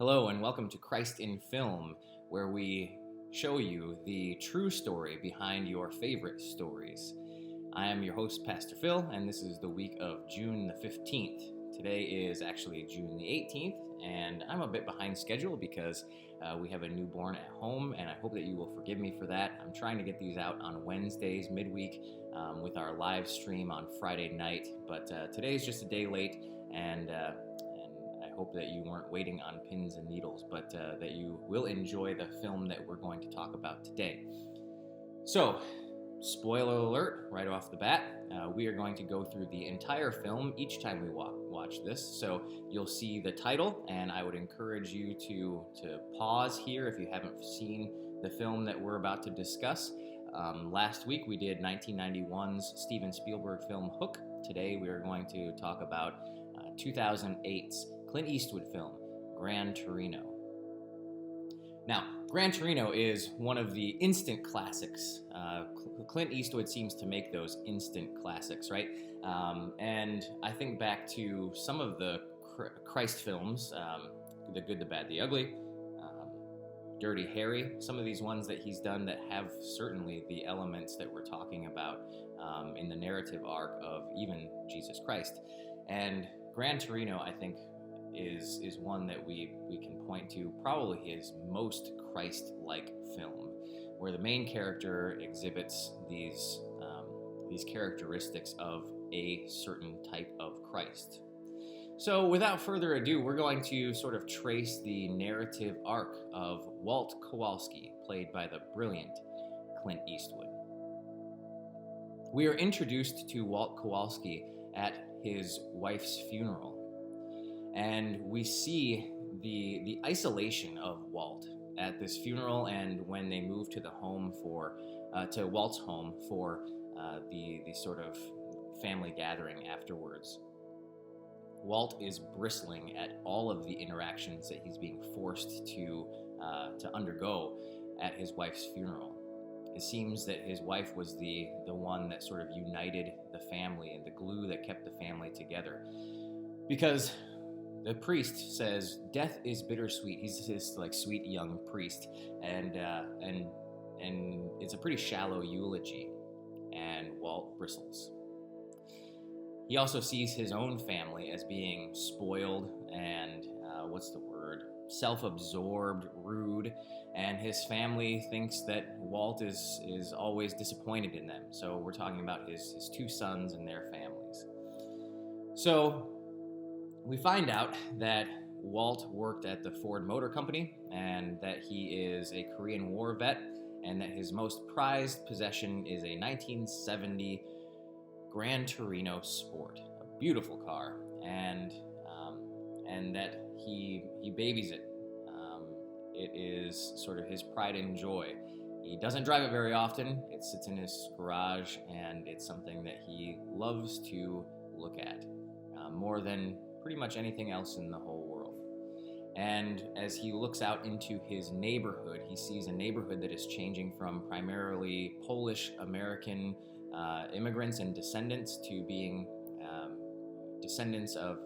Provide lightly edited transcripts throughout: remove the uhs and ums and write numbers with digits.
Hello and welcome to Christ in Film, where we show you the true story behind your favorite stories. I am your host, Pastor Phil, and this is the week of June the 15th. Today is actually June the 18th, and I'm a bit behind schedule because we have a newborn at home, and I hope that you will forgive me for that. I'm trying to get these out on Wednesdays midweek with our live stream on Friday night, but today is just a day late, and I hope that you weren't waiting on pins and needles, but that you will enjoy the film that we're going to talk about today. So, spoiler alert right off the bat, we are going to go through the entire film each time we watch this. So you'll see the title, and I would encourage you to pause here if you haven't seen the film that we're about to discuss. Last week we did 1991's Steven Spielberg film Hook. Today we are going to talk about 2008's Clint Eastwood film, Gran Torino. Now, Gran Torino is one of the instant classics. Clint Eastwood seems to make those instant classics, right? And I think back to some of the Christ films, The Good, the Bad, the Ugly, Dirty Harry, some of these ones that he's done that have certainly the elements that we're talking about in the narrative arc of even Jesus Christ. And Gran Torino, I think, is one that we can point to probably his most Christ-like film, where the main character exhibits these characteristics of a certain type of Christ. So without further ado, we're going to sort of trace the narrative arc of Walt Kowalski, played by the brilliant Clint Eastwood. We are introduced to Walt Kowalski at his wife's funeral, and we see the isolation of Walt at this funeral, and when they move to the home to Walt's home for the sort of family gathering afterwards. Walt is bristling at all of the interactions that he's being forced to undergo at his wife's funeral. It seems that his wife was the one that sort of united the family and the glue that kept the family together, because the priest says death is bittersweet. He's this like sweet young priest, and it's a pretty shallow eulogy, and Walt bristles. He also sees his own family as being spoiled and self-absorbed, rude, and his family thinks that Walt is always disappointed in them. So we're talking about his two sons and their families. So we find out that Walt worked at the Ford Motor Company, and that he is a Korean War vet, and that his most prized possession is a 1970 Gran Torino Sport, a beautiful car, and that he babies it. It is sort of his pride and joy. He doesn't drive it very often. It sits in his garage, and it's something that he loves to look at more than pretty much anything else in the whole world. And as he looks out into his neighborhood, he sees a neighborhood that is changing from primarily Polish American immigrants and descendants to being descendants of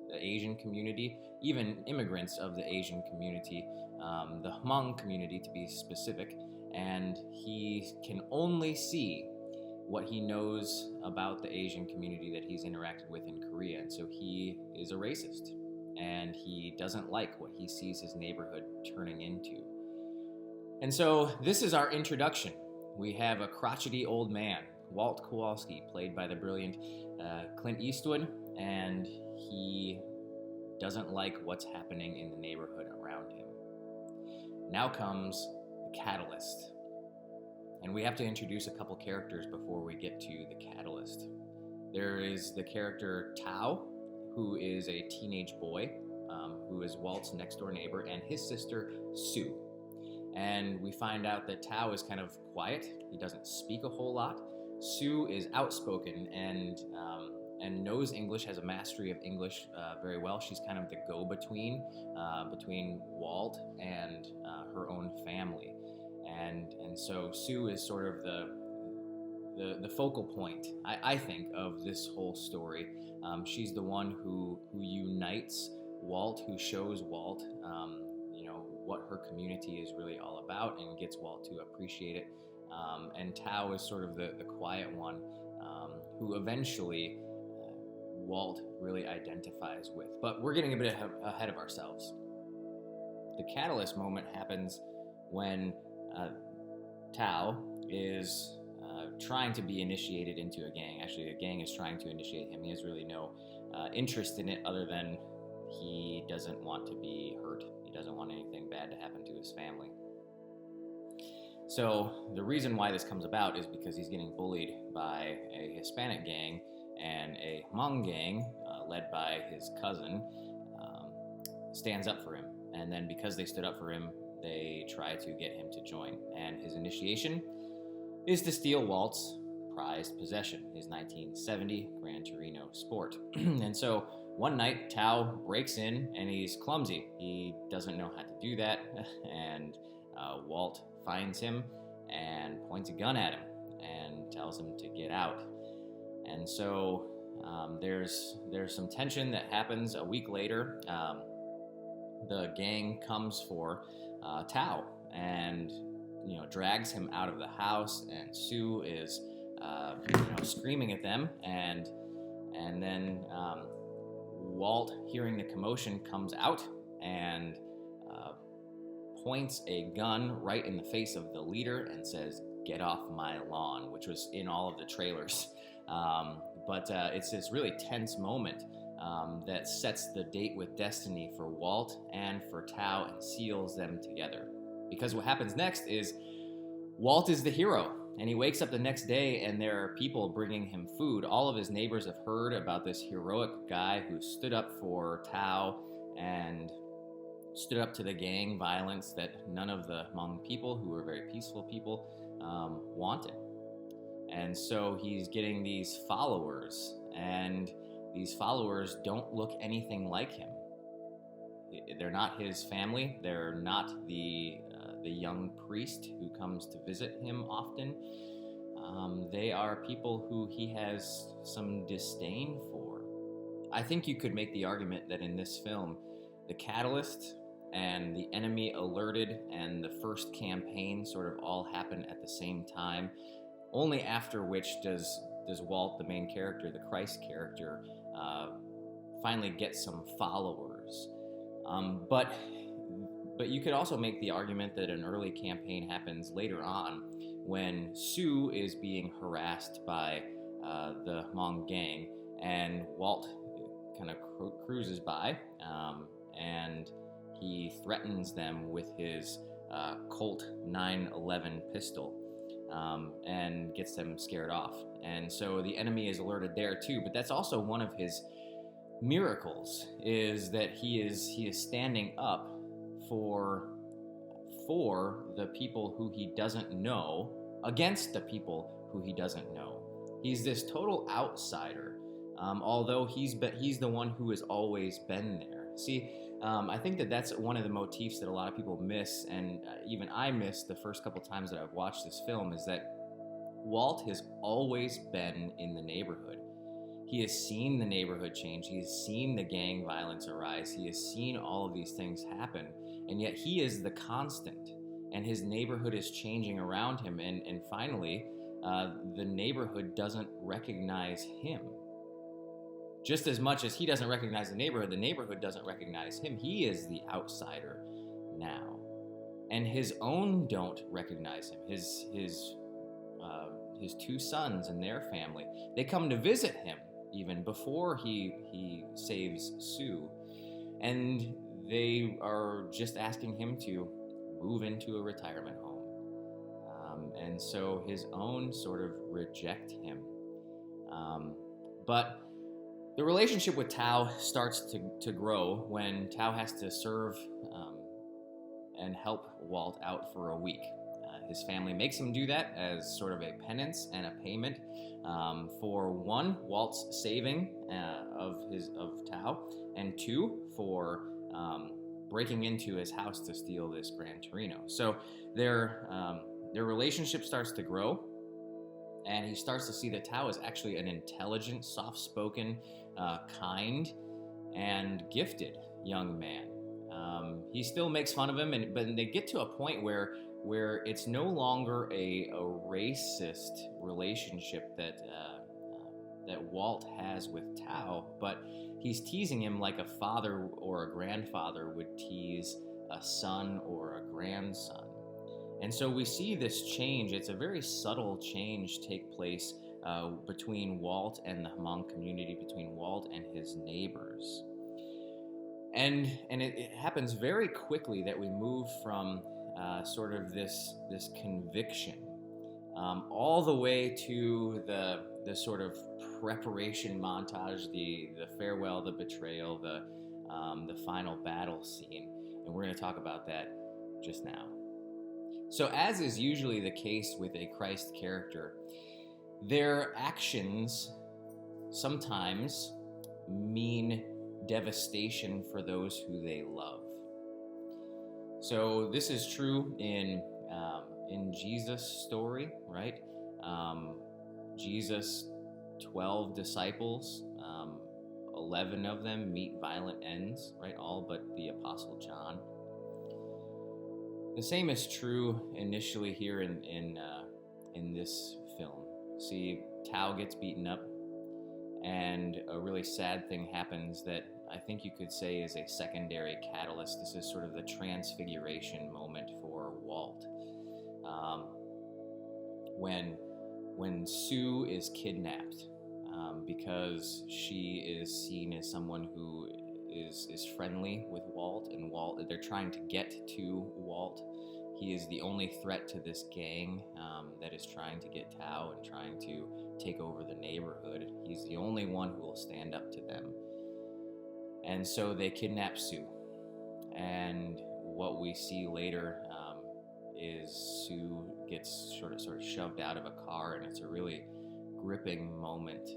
the Asian community, even immigrants of the Asian community, the Hmong community to be specific, and he can only see what he knows about the Asian community that he's interacted with in Korea, and so he is a racist, and he doesn't like what he sees his neighborhood turning into. And so this is our introduction. We have a crotchety old man, Walt Kowalski, played by the brilliant Clint Eastwood, and he doesn't like what's happening in the neighborhood around him. Now comes the catalyst. And we have to introduce a couple characters before we get to the catalyst. There is the character Tao, who is a teenage boy, who is Walt's next door neighbor, and his sister Sue. And we find out that Tao is kind of quiet. He doesn't speak a whole lot. Sue is outspoken and knows English, has a mastery of English very well. She's kind of the go-between between Walt and her own family. And so Sue is sort of the focal point, I think, of this whole story. She's the one who unites Walt, who shows Walt, what her community is really all about, and gets Walt to appreciate it. And Tao is sort of the quiet one, who eventually Walt really identifies with. But we're getting a bit ahead of ourselves. The catalyst moment happens when Tao is trying to be initiated into a gang. Actually, a gang is trying to initiate him. He has really no interest in it, other than he doesn't want to be hurt. He doesn't want anything bad to happen to his family. So the reason why this comes about is because he's getting bullied by a Hispanic gang and a Hmong gang, led by his cousin, stands up for him. And then because they stood up for him, they try to get him to join. And his initiation is to steal Walt's prized possession, his 1970 Gran Torino Sport. And so one night, Tao breaks in, and he's clumsy. He doesn't know how to do that, and Walt finds him and points a gun at him and tells him to get out. And so there's some tension that happens. A week later, the gang comes for Tao and drags him out of the house, and Sue is screaming at them, and then Walt, hearing the commotion, comes out and points a gun right in the face of the leader and says, "Get off my lawn," which was in all of the trailers. But it's this really tense moment that sets the date with destiny for Walt and for Tao and seals them together. Because what happens next is Walt is the hero, and he wakes up the next day and there are people bringing him food. All of his neighbors have heard about this heroic guy who stood up for Tao and stood up to the gang violence that none of the Hmong people, who were very peaceful people, wanted. And so he's getting these followers, and these followers don't look anything like him. They're not his family. They're not the young priest who comes to visit him often. They are people who he has some disdain for. I think you could make the argument that in this film, the catalyst and the enemy alerted and the first campaign sort of all happen at the same time, only after which does Walt, the main character, the Christ character, finally get some followers. But you could also make the argument that an early campaign happens later on when Sue is being harassed by the Hmong gang, and Walt kind of cruises by, and he threatens them with his Colt 911 pistol, and gets them scared off. And so the enemy is alerted there too, but that's also one of his miracles, is that he is standing up for the people who he doesn't know against the people who he doesn't know. He's this total outsider, although he's the one who has always been there. See, I think that's one of the motifs that a lot of people miss, and even I missed the first couple times that I've watched this film, is that Walt has always been in the neighborhood. He has seen the neighborhood change. He has seen the gang violence arise. He has seen all of these things happen, and yet he is the constant, and his neighborhood is changing around him, and finally, the neighborhood doesn't recognize him. Just as much as he doesn't recognize the neighborhood doesn't recognize him. He is the outsider now. And his own don't recognize him. His two sons and their family, they come to visit him even before he saves Sue. And they are just asking him to move into a retirement home. And so his own sort of reject him. But the relationship with Tao starts to grow when Tao has to serve and help Walt out for a week. His family makes him do that as sort of a penance and a payment for one, Walt's saving of Tao, and two, for breaking into his house to steal this Gran Torino. So their relationship starts to grow, and he starts to see that Tao is actually an intelligent, soft-spoken, kind, and gifted young man. He still makes fun of him, but they get to a point where it's no longer a racist relationship that Walt has with Tao, but he's teasing him like a father or a grandfather would tease a son or a grandson. And so we see this change. It's a very subtle change take place between Walt and the Hmong community, between Walt and his neighbors. And it happens very quickly that we move from sort of this conviction all the way to the sort of preparation montage, the farewell, the betrayal, the final battle scene. And we're going to talk about that just now. So as is usually the case with a Christ character, their actions sometimes mean devastation for those who they love. So this is true in Jesus' story, right? Jesus' 12 disciples, 11 of them meet violent ends, right? All but the Apostle John. The same is true initially here in this film. See, Tao gets beaten up, and a really sad thing happens that I think you could say is a secondary catalyst. This is sort of the transfiguration moment for Walt. When Sue is kidnapped because she is seen as someone who is friendly with Walt, and they're trying to get to Walt. He is the only threat to this gang that is trying to get Tao and trying to take over the neighborhood. He's the only one who will stand up to them. And so they kidnap Sue. And what we see later is Sue gets sort of shoved out of a car, and it's a really gripping moment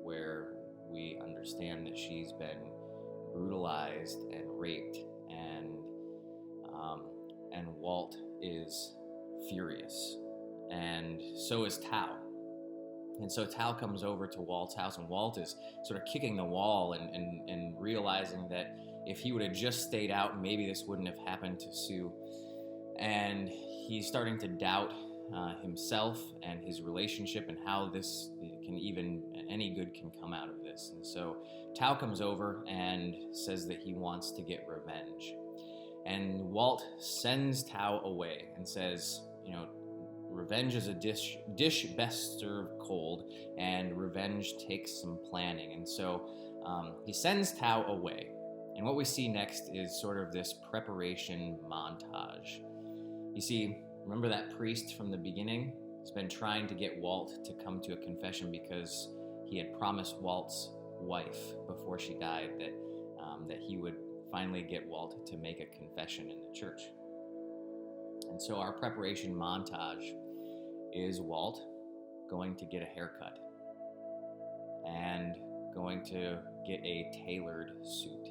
where we understand that she's been brutalized and raped, and Walt is furious, and so is Tao. And so Tao comes over to Walt's house, and Walt is sort of kicking the wall and realizing that if he would have just stayed out, maybe this wouldn't have happened to Sue. And he's starting to doubt himself and his relationship and how any good can come out of this. And so Tao comes over and says that he wants to get revenge. And Walt sends Tao away and says, revenge is a dish best served cold, and revenge takes some planning. And so he sends Tao away. And what we see next is sort of this preparation montage. You see, remember that priest from the beginning? He's been trying to get Walt to come to a confession because he had promised Walt's wife before she died that he would finally get Walt to make a confession in the church. And so our preparation montage is Walt going to get a haircut and going to get a tailored suit.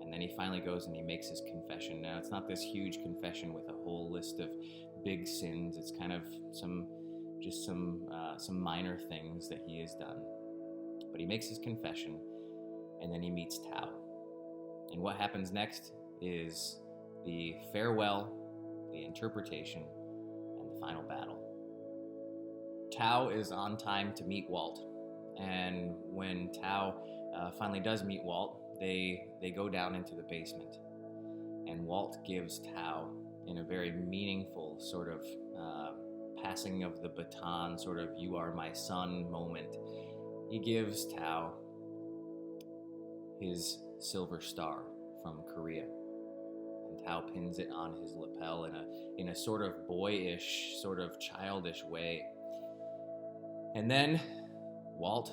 And then he finally goes and he makes his confession. Now, it's not this huge confession with a whole list of big sins. It's kind of some minor things that he has done. But he makes his confession, and then he meets Tao. And what happens next is the farewell, the interpretation, and the final battle. Tao is on time to meet Walt. And when Tao finally does meet Walt, they go down into the basement. And Walt gives Tao, in a very meaningful sort of passing of the baton, sort of "you are my son" moment, he gives Tao his silver star from Korea. And Tao pins it on his lapel in a sort of boyish, sort of childish way. And then Walt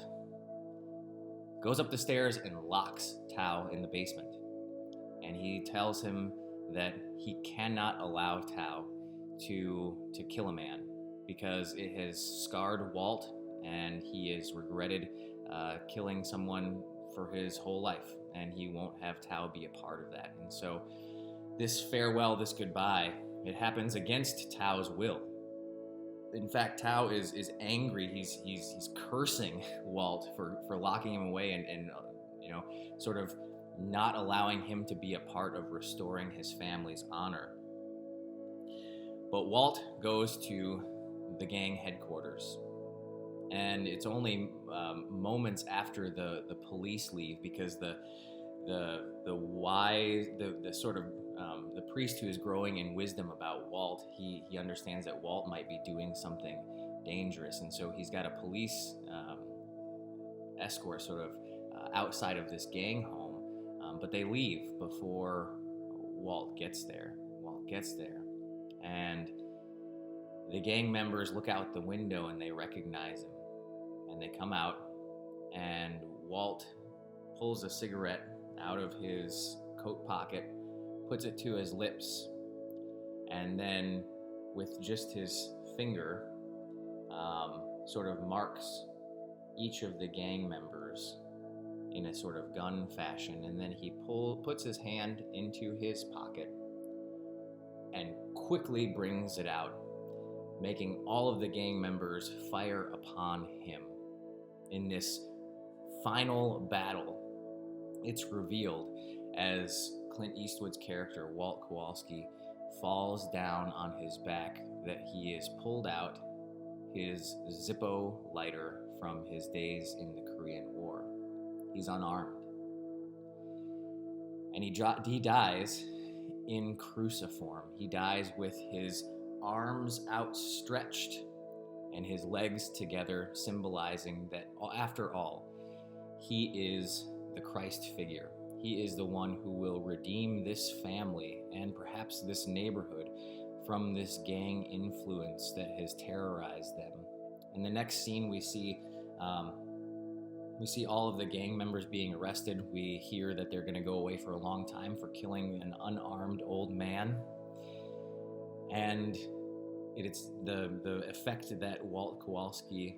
goes up the stairs and locks Tao in the basement. And he tells him that he cannot allow Tao to kill a man because it has scarred Walt, and he has regretted killing someone for his whole life, and he won't have Tao be a part of that. And so this farewell, this goodbye, it happens against Tao's will. In fact, Tao is angry. He's cursing Walt for locking him away and sort of not allowing him to be a part of restoring his family's honor. But Walt goes to the gang headquarters, and it's only moments after the police leave, because the priest who is growing in wisdom about Walt, he understands that Walt might be doing something dangerous, and so he's got a police escort sort of outside of this gang home, but they leave before Walt gets there. And the gang members look out the window and they recognize him, and they come out, and Walt pulls a cigarette out of his coat pocket, puts it to his lips, and then with just his finger sort of marks each of the gang members in a sort of gun fashion, and then he puts his hand into his pocket and quickly brings it out, making all of the gang members fire upon him. In this final battle, it's revealed as Clint Eastwood's character, Walt Kowalski, falls down on his back that he has pulled out his Zippo lighter from his days in the Korean War. He's unarmed. And he dies in cruciform. He dies with his arms outstretched and his legs together, symbolizing that, after all, he is the Christ figure. He is the one who will redeem this family and perhaps this neighborhood from this gang influence that has terrorized them. In the next scene, we see all of the gang members being arrested. We hear that they're going to go away for a long time for killing an unarmed old man. And it's the effect that Walt Kowalski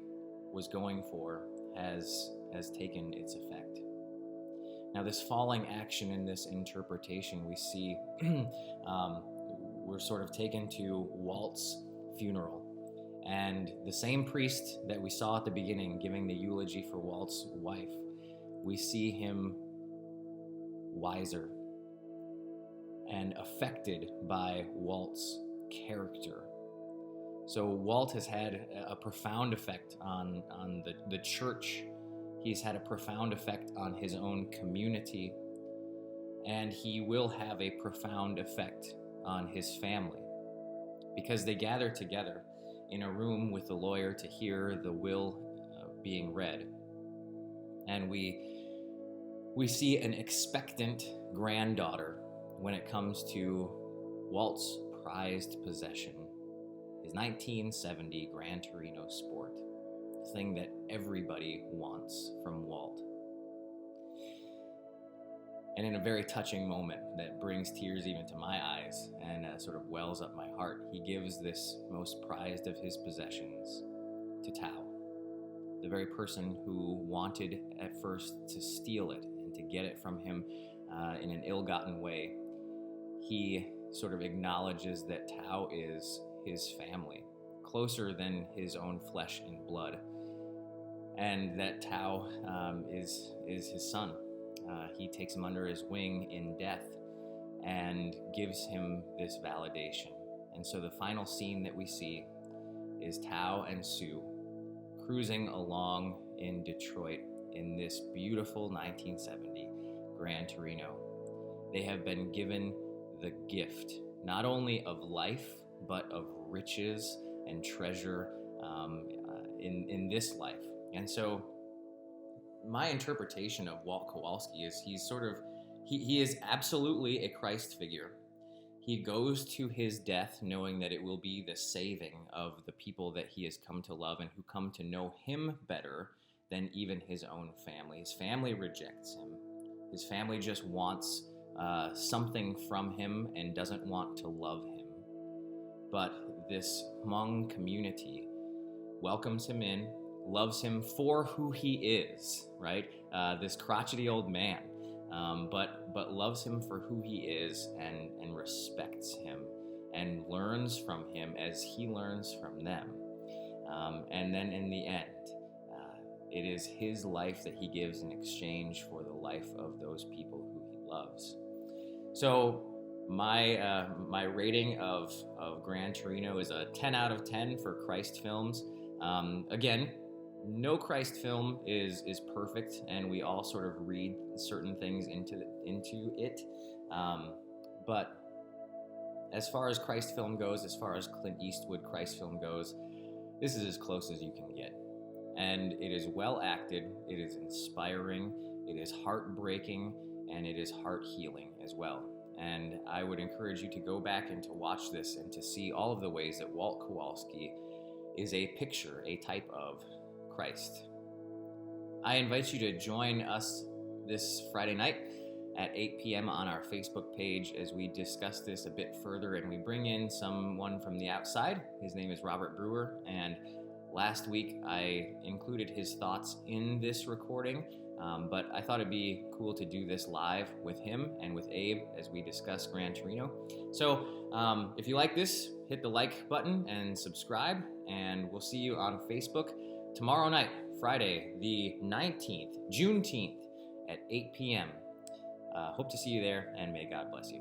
was going for has taken its effect. Now, this falling action in this interpretation, we see we're sort of taken to Walt's funeral. And the same priest that we saw at the beginning giving the eulogy for Walt's wife, we see him wiser and affected by Walt's character. So Walt has had a profound effect on the church. He's had a profound effect on his own community, and he will have a profound effect on his family, because they gather together in a room with the lawyer to hear the will being read. And we see an expectant granddaughter when it comes to Walt's prized possession, his 1970 Gran Torino Sport, the thing that everybody wants from Walt. And in a very touching moment that brings tears even to my eyes and sort of wells up my heart, he gives this most prized of his possessions to Tao, the very person who wanted at first to steal it and to get it from him in an ill-gotten way. He sort of acknowledges that Tao is his family, closer than his own flesh and blood, and that Tao is his son. He takes him under his wing in death and gives him this validation. And so the final scene that we see is Tao and Sue cruising along in Detroit in this beautiful 1970 Gran Torino. They have been given the gift not only of life, but of riches and treasure in this life. And so my interpretation of Walt Kowalski is he is absolutely a Christ figure. He goes to his death knowing that it will be the saving of the people that he has come to love and who come to know him better than even his own family. His family rejects him. His family just wants something from him and doesn't want to love him. But this Hmong community welcomes him in, loves him for who he is, right? This crotchety old man, but loves him for who he is and respects him and learns from him as he learns from them. And then in the end, it is his life that he gives in exchange for the life of those people who he loves. So my rating of Gran Torino is a 10 out of 10 for Christ films. Again, no Christ film is perfect, and we all sort of read certain things into it. But as far as Christ film goes, as far as Clint Eastwood Christ film goes, this is as close as you can get. And it is well acted, it is inspiring, it is heartbreaking, and it is heart healing as well. And I would encourage you to go back and to watch this and to see all of the ways that Walt Kowalski is a picture, a type of Christ. I invite you to join us this Friday night at 8 p.m. on our Facebook page as we discuss this a bit further, and we bring in someone from the outside. His name is Robert Brewer, and last week I included his thoughts in this recording, but I thought it'd be cool to do this live with him and with Abe as we discuss Gran Torino. So if you like this, hit the like button and subscribe, and we'll see you on Facebook tomorrow night, Friday the 19th, Juneteenth at 8 p.m. Hope to see you there, and may God bless you.